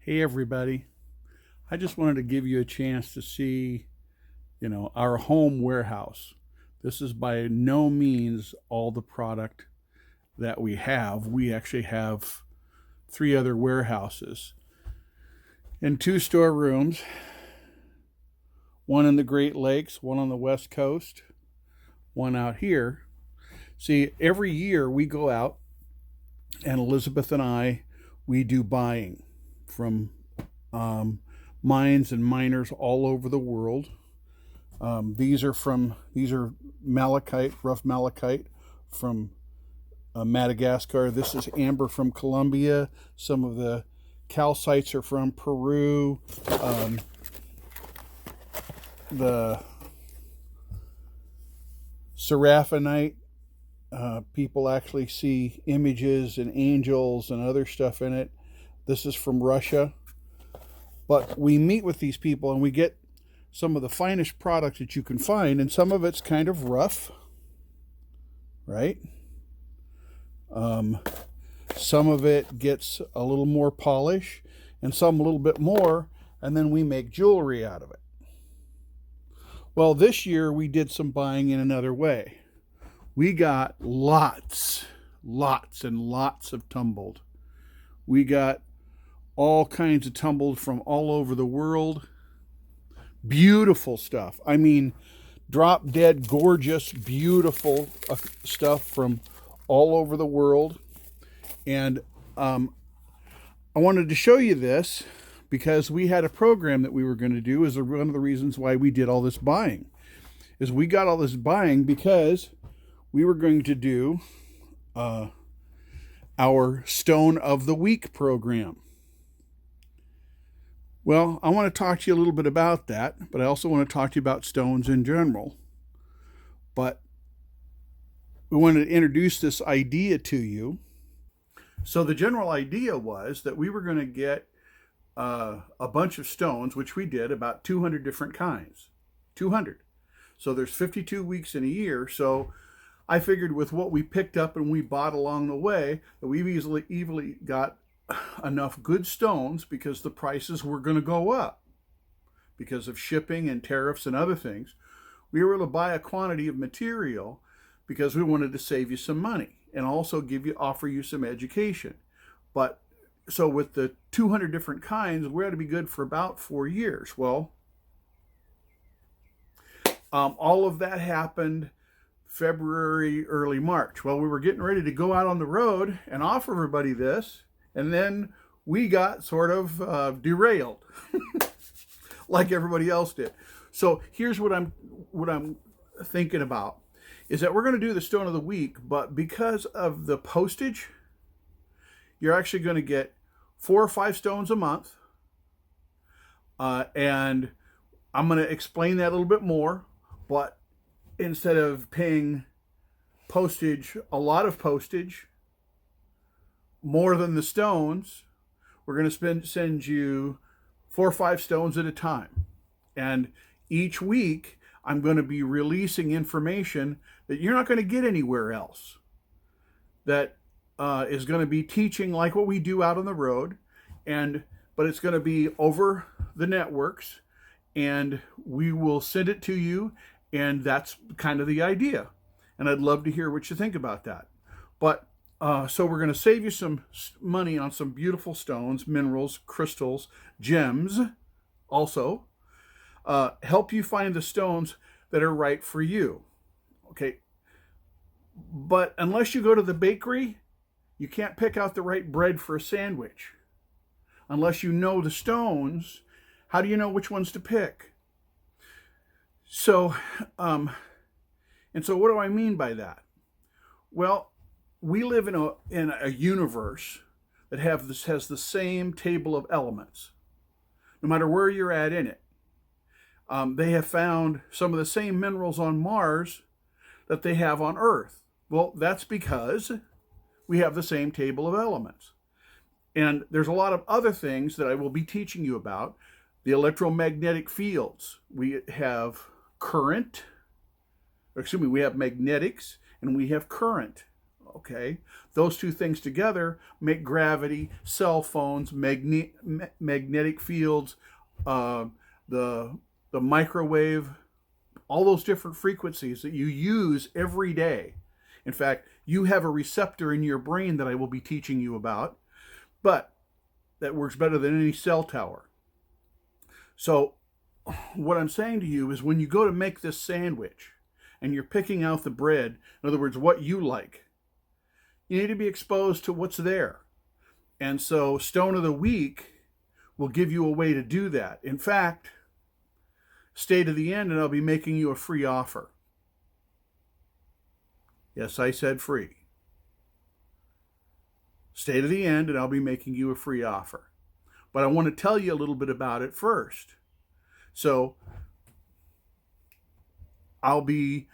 Hey everybody. I just wanted to give you a chance to see, our home warehouse. This is by no means all the product that we have. We actually have three other warehouses and two storerooms, one in the Great Lakes, one on the West Coast, one out here. See, every year we go out and Elizabeth and we do buying from mines and miners all over the world. These are malachite, rough malachite from Madagascar. This is amber from Colombia. Some of the calcites are from Peru. The seraphinite, people actually see images and angels and other stuff in it. This is from Russia. But we meet with these people and we get some of the finest products that you can find, and some of it's kind of rough, right? Some of it gets a little more polish and some a little bit more, and then we make jewelry out of it. Well, this year we did some buying in another way. We got lots and lots of tumbled. We got all kinds of tumbled from all over the world. Beautiful stuff. I mean, drop dead, gorgeous, beautiful stuff from all over the world. And I wanted to show you this because we had a program that we were going to do. Is one of the reasons why we did all this buying. Is we got all this buying because we were going to do our Stone of the Week program. Well, I want to talk to you a little bit about that, but I also want to talk to you about stones in general. But we wanted to introduce this idea to you. So the general idea was that we were going to get a bunch of stones, which we did, about 200 different kinds. 200. So there's 52 weeks in a year. So I figured with what we picked up and we bought along the way, that we've easily got enough good stones, because the prices were going to go up because of shipping and tariffs and other things. We were able to buy a quantity of material because we wanted to save you some money and also offer you some education. But so with the 200 different kinds, we had to be good for about 4 years. Well, all of that happened February, early March. Well, we were getting ready to go out on the road and offer everybody this. And then we got sort of derailed, like everybody else did. So here's what I'm thinking about, is that we're going to do the Stone of the Week, but because of the postage, you're actually going to get 4 or 5 stones a month, and I'm going to explain that a little bit more. But instead of paying postage, a lot of postage, more than the stones, we're going to send you 4 or 5 stones at a time. And each week, I'm going to be releasing information that you're not going to get anywhere else. That is going to be teaching like what we do out on the road, but it's going to be over the networks, and we will send it to you, and that's kind of the idea. And I'd love to hear what you think about that. But so we're going to save you some money on some beautiful stones, minerals, crystals, gems, also. Help you find the stones that are right for you. Okay. But unless you go to the bakery, you can't pick out the right bread for a sandwich. Unless you know the stones, how do you know which ones to pick? So, and so what do I mean by that? Well, we live in a universe that has the same table of elements, no matter where you're at in it. They have found some of the same minerals on Mars that they have on Earth. Well, that's because we have the same table of elements. And there's a lot of other things that I will be teaching you about. The electromagnetic fields. We have we have magnetics and we have current. Okay, those two things together make gravity, cell phones, magnetic fields, uh, the microwave, all those different frequencies that you use every day. In fact, you have a receptor in your brain that I will be teaching you about, but that works better than any cell tower. So what I'm saying to you is when you go to make this sandwich and you're picking out the bread, in other words, what you like, you need to be exposed to what's there. And so Stone of the Week will give you a way to do that. In fact, stay to the end and I'll be making you a free offer. Yes, I said free. Stay to the end and I'll be making you a free offer. But I want to tell you a little bit about it first. So I'll be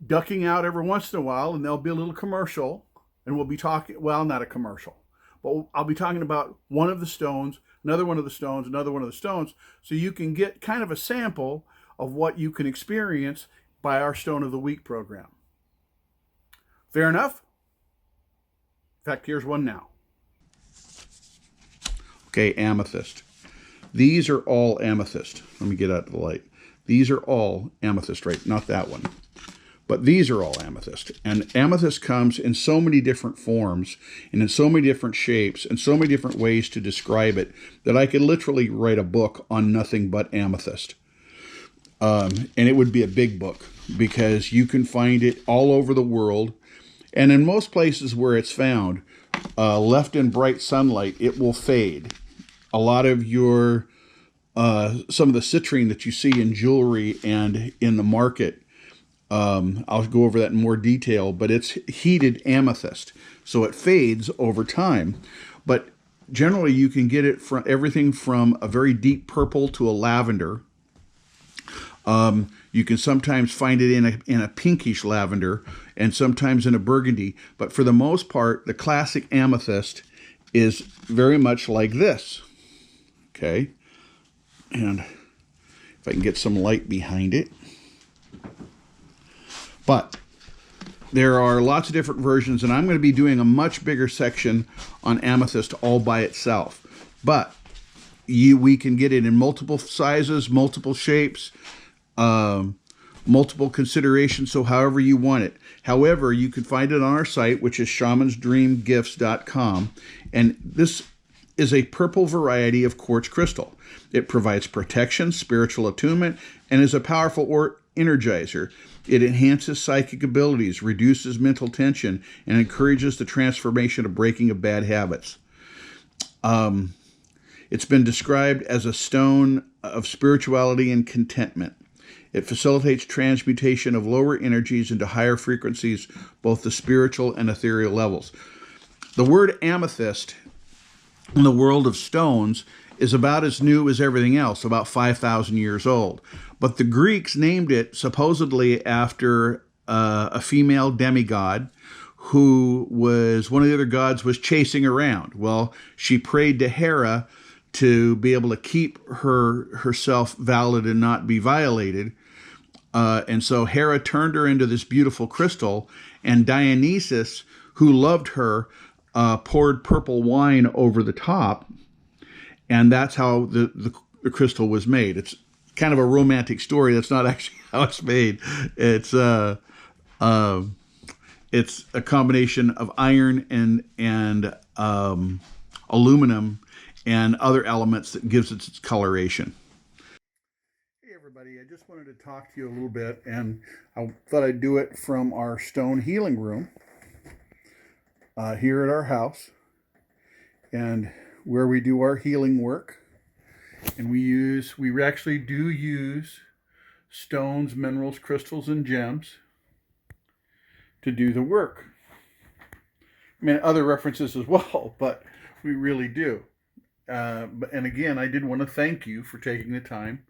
ducking out every once in a while and there'll be a little commercial and we'll be talking, well, not a commercial, but I'll be talking about one of the stones, another one of the stones, another one of the stones, so you can get kind of a sample of what you can experience by our Stone of the Week program. Fair enough? In fact, here's one now. Okay, amethyst. These are all amethyst. Let me get out of the light. These are all amethyst, right? Not that one. But these are all amethyst. And amethyst comes in so many different forms and in so many different shapes and so many different ways to describe it that I could literally write a book on nothing but amethyst. And it would be a big book because you can find it all over the world. And in most places where it's found, left in bright sunlight, it will fade. A lot of your, some of the citrine that you see in jewelry and in the market, I'll go over that in more detail, but it's heated amethyst. So it fades over time. But generally you can get it from everything from a very deep purple to a lavender. You can sometimes find it in a pinkish lavender and sometimes in a burgundy. But for the most part, the classic amethyst is very much like this. Okay. And if I can get some light behind it. But there are lots of different versions, and I'm going to be doing a much bigger section on amethyst all by itself. But we can get it in multiple sizes, multiple shapes, multiple considerations, so however you want it. However, you can find it on our site, which is shamansdreamgifts.com, and this is a purple variety of quartz crystal. It provides protection, spiritual attunement, and is a powerful energizer. It enhances psychic abilities, reduces mental tension, and encourages the transformation of breaking of bad habits. It's been described as a stone of spirituality and contentment. It facilitates transmutation of lower energies into higher frequencies, both the spiritual and ethereal levels. The word amethyst in the world of stones is about as new as everything else, about 5,000 years old. But the Greeks named it supposedly after a female demigod who was, one of the other gods was chasing around. Well, she prayed to Hera to be able to keep herself valid and not be violated. And so Hera turned her into this beautiful crystal, and Dionysus, who loved her, poured purple wine over the top, and that's how the crystal was made. It's kind of a romantic story. That's not actually how it's made. It's a combination of iron and aluminum and other elements that gives it its coloration. Hey everybody, I just wanted to talk to you a little bit, and I thought I'd do it from our stone healing room here at our house, and where we do our healing work. And we actually do use stones, minerals, crystals, and gems to do the work. I mean, other references as well, but we really do. And again, I did want to thank you for taking the time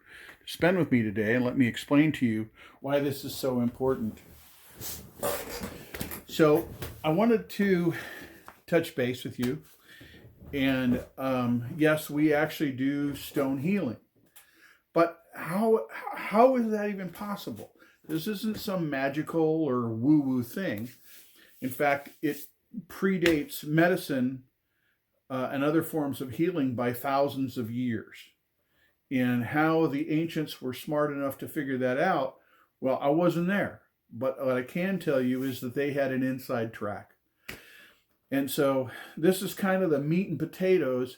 to spend with me today and let me explain to you why this is so important. So I wanted to touch base with you. And yes, we actually do stone healing. But how is that even possible? This isn't some magical or woo-woo thing. In fact, it predates medicine and other forms of healing by thousands of years. And how the ancients were smart enough to figure that out, well, I wasn't there. But what I can tell you is that they had an inside track. And so this is kind of the meat and potatoes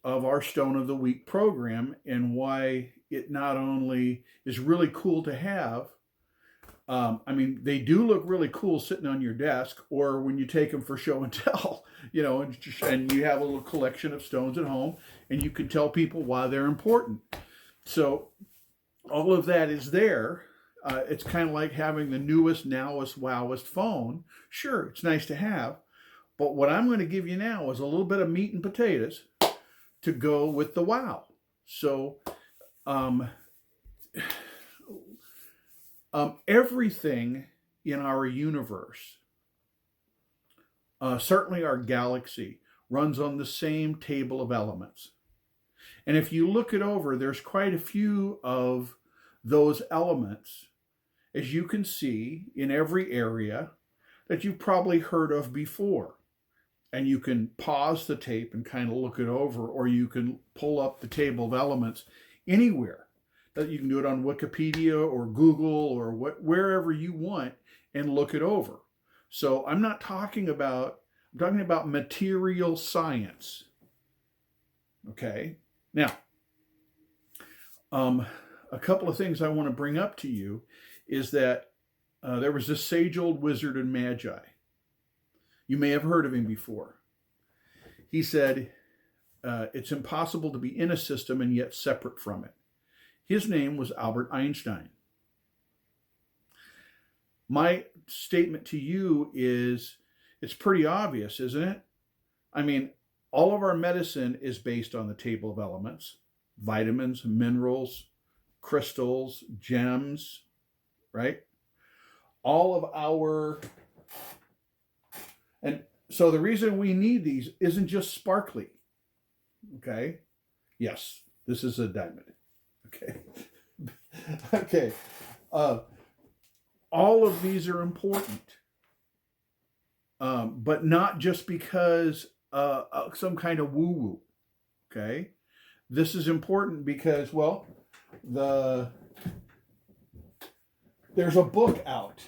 of our Stone of the Week program, and why it not only is really cool to have, I mean, they do look really cool sitting on your desk, or when you take them for show and tell, you know, and you have a little collection of stones at home, and you can tell people why they're important. So all of that is there. It's kind of like having the newest, nowest, wowest phone. Sure, it's nice to have, but what I'm going to give you now is a little bit of meat and potatoes to go with the wow. So everything in our universe, certainly our galaxy, runs on the same table of elements. And if you look it over, there's quite a few of those elements, as you can see, in every area that you've probably heard of before. And you can pause the tape and kind of look it over, or you can pull up the table of elements anywhere. That you can do it on Wikipedia or Google or wherever you want and look it over. So I'm talking about material science. Okay. Now, a couple of things I want to bring up to you is that there was this sage old wizard and magi. You may have heard of him before. He said, it's impossible to be in a system and yet separate from it. His name was Albert Einstein. My statement to you is, it's pretty obvious, isn't it? I mean, all of our medicine is based on the table of elements: vitamins, minerals, crystals, gems, right? All of our... And so the reason we need these isn't just sparkly. Okay? Yes, this is a diamond. Okay. Okay. All of these are important. But not just because some kind of woo-woo. Okay? This is important because, well, there's a book out.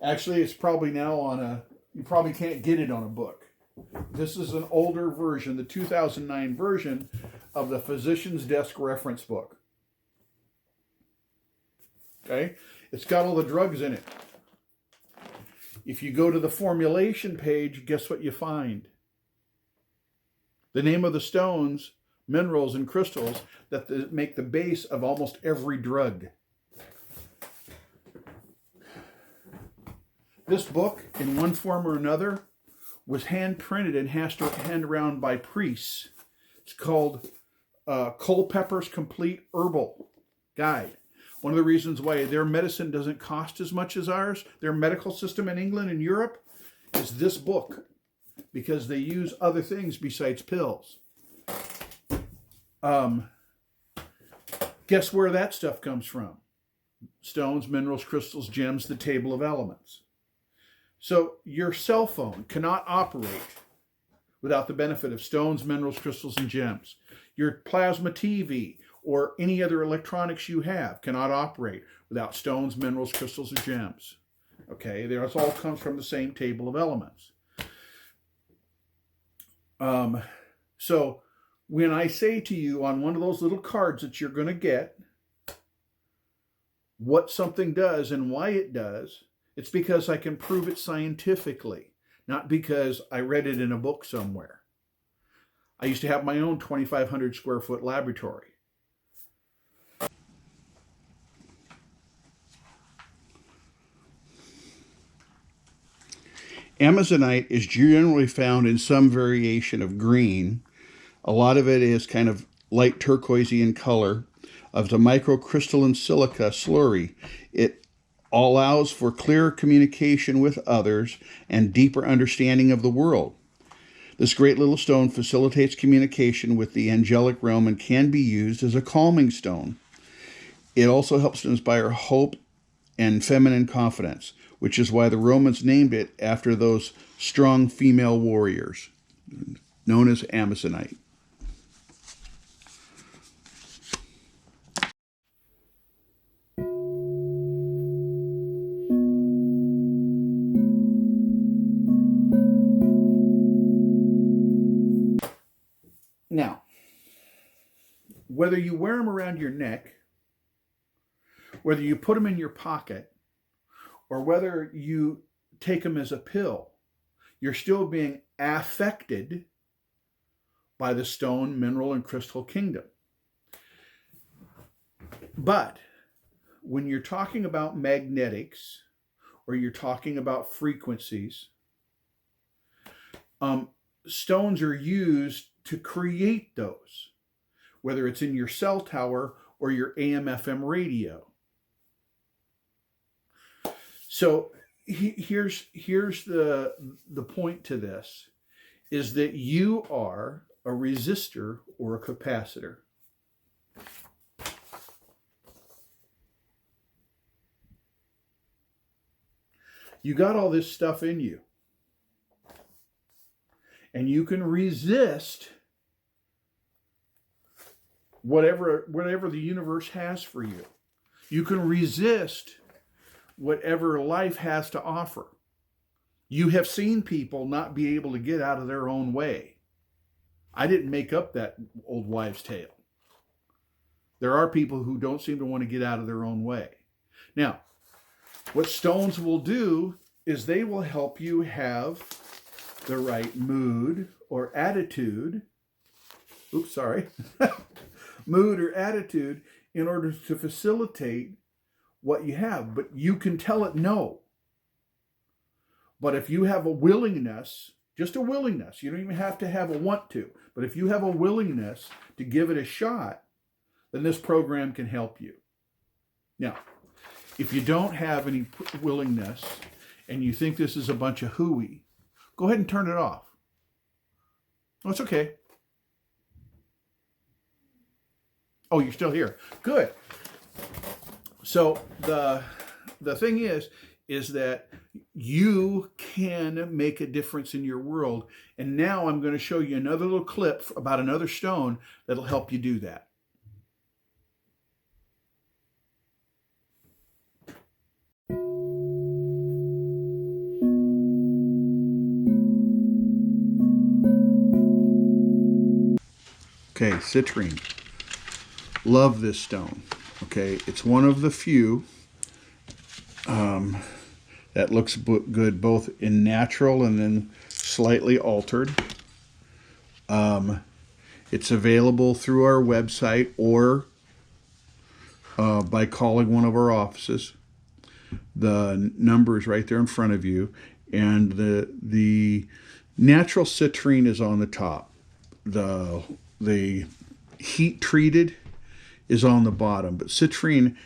Actually, it's probably now you probably can't get it on a book. This is an older version, the 2009 version of the Physician's Desk Reference Book. Okay? It's got all the drugs in it. If you go to the formulation page, guess what you find? The name of the stones, minerals, and crystals that make the base of almost every drug. This book, in one form or another, was hand-printed and handed around by priests. It's called Culpepper's Complete Herbal Guide. One of the reasons why their medicine doesn't cost as much as ours, their medical system in England and Europe, is this book, because they use other things besides pills. Guess where that stuff comes from? Stones, minerals, crystals, gems, the table of elements. So your cell phone cannot operate without the benefit of stones, minerals, crystals, and gems. Your plasma TV or any other electronics you have cannot operate without stones, minerals, crystals, and gems. Okay, this all comes from the same table of elements. So when I say to you on one of those little cards that you're going to get what something does and why it does, it's because I can prove it scientifically, not because I read it in a book somewhere. I used to have my own 2,500 square foot laboratory. Amazonite is generally found in some variation of green. A lot of it is kind of light turquoisey in color. Of the microcrystalline silica slurry, it allows for clearer communication with others and deeper understanding of the world. This great little stone facilitates communication with the angelic realm and can be used as a calming stone. It also helps to inspire hope and feminine confidence. which is why the Romans named it after those strong female warriors, known as Amazonite. Now, whether you wear them around your neck, whether you put them in your pocket, or whether you take them as a pill, you're still being affected by the stone, mineral, and crystal kingdom. But when you're talking about magnetics, or you're talking about frequencies, stones are used to create those, whether it's in your cell tower or your AM/FM radio. So here's the point to this, is that you are a resistor or a capacitor. You got all this stuff in you, and you can resist whatever the universe has for you. You can resist whatever life has to offer. You have seen people not be able to get out of their own way. I didn't make up that old wives' tale. There are people who don't seem to want to get out of their own way. Now, what stones will do is they will help you have the right mood or attitude. Mood or attitude in order to facilitate what you have. But you can tell it no. But if you have a willingness, just a willingness, you don't even have to have a want to, but if you have a willingness to give it a shot, then this program can help you. Now, if you don't have any willingness and you think this is a bunch of hooey, go ahead and turn it off. Oh, it's okay. Oh, you're still here. Good. So the thing is that you can make a difference in your world. And now I'm going to show you another little clip about another stone that'll help you do that. Okay, citrine. Love this stone. Okay, it's one of the few that looks good both in natural and then slightly altered. It's available through our website or by calling one of our offices. The number is right there in front of you, and the natural citrine is on the top. The heat treated is on the bottom, but citrine,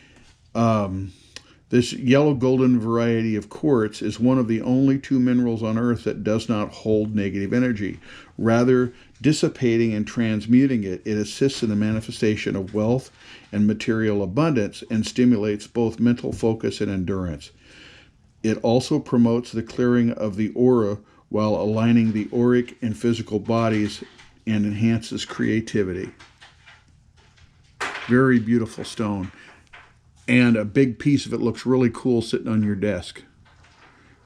this yellow golden variety of quartz, is one of the only two minerals on Earth that does not hold negative energy. Rather, dissipating and transmuting it, it assists in the manifestation of wealth and material abundance and stimulates both mental focus and endurance. It also promotes the clearing of the aura while aligning the auric and physical bodies and enhances creativity. Very beautiful stone. And a big piece of it looks really cool sitting on your desk.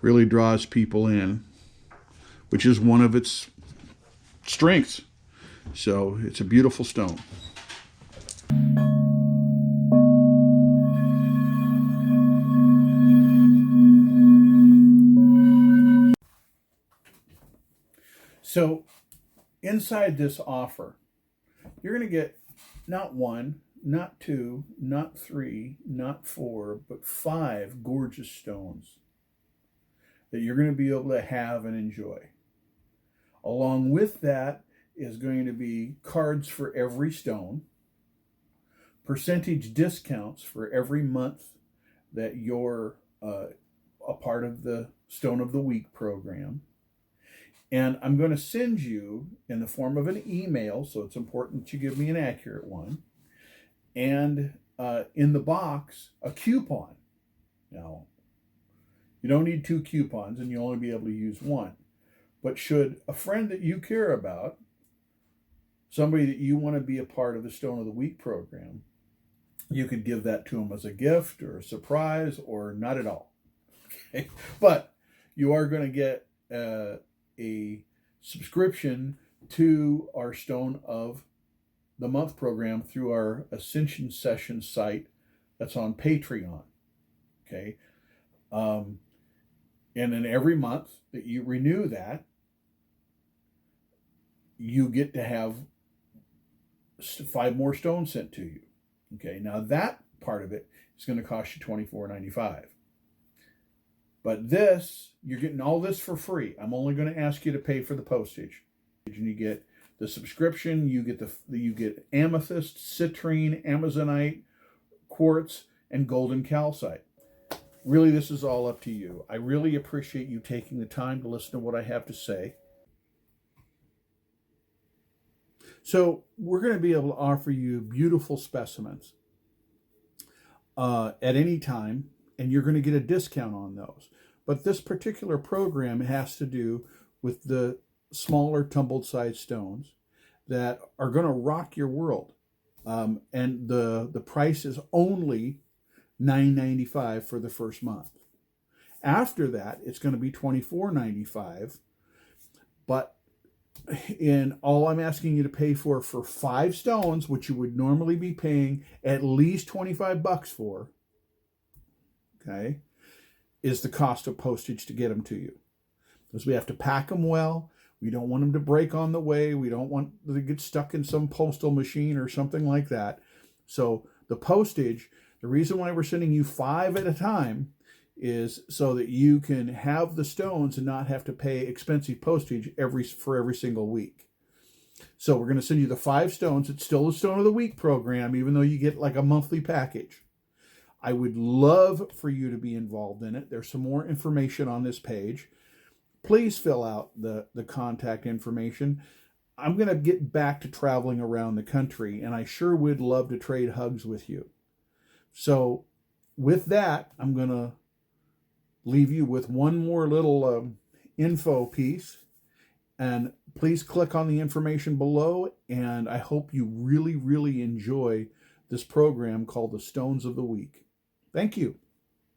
Really draws people in, which is one of its strengths. So it's a beautiful stone. So inside this offer, you're going to get not one, not two, not three, not four, but 5 gorgeous stones that you're going to be able to have and enjoy. Along with that is going to be cards for every stone, percentage discounts for every month that you're a part of the Stone of the Week program. And I'm going to send you in the form of an email, so it's important that you give me an accurate one, and in the box, a coupon. Now, You don't need 2 coupons, and you'll only be able to use one. But should a friend that you care about, somebody that you want to be a part of the Stone of the Week program, you could give that to them as a gift or a surprise or not at all. Okay? But you are going to get a subscription to our Stone of the Month program through our Ascension Session site that's on Patreon. Okay. And then every month that you renew that, you get to have 5 more stones sent to you. Okay. Now that part of it is going to cost you $24.95. But this, you're getting all this for free. I'm only going to ask you to pay for the postage. And you get the subscription, you get Amethyst, Citrine, Amazonite, Quartz, and Golden Calcite. Really, this is all up to you. I really appreciate you taking the time to listen to what I have to say. So we're going to be able to offer you beautiful specimens at any time, and you're going to get a discount on those. But this particular program has to do with the smaller tumbled size stones that are going to rock your world. And the price is only $9.95 for the first month. After that, it's going to be $24.95. But in all I'm asking you to pay for 5 stones, which you would normally be paying at least $25 for, okay, is the cost of postage to get them to you. Because we have to pack them well. We don't want them to break on the way. We don't want them to get stuck in some postal machine or something like that. So the postage, the reason why we're sending you 5 at a time is so that you can have the stones and not have to pay expensive postage for every single week. So we're going to send you the 5 stones. It's still the Stone of the Week program, even though you get like a monthly package. I would love for you to be involved in it. There's some more information on this page. Please fill out the contact information. I'm going to get back to traveling around the country, and I sure would love to trade hugs with you. So with that, I'm going to leave you with one more little info piece. And please click on the information below, and I hope you really, really enjoy this program called the Stones of the Week. Thank you.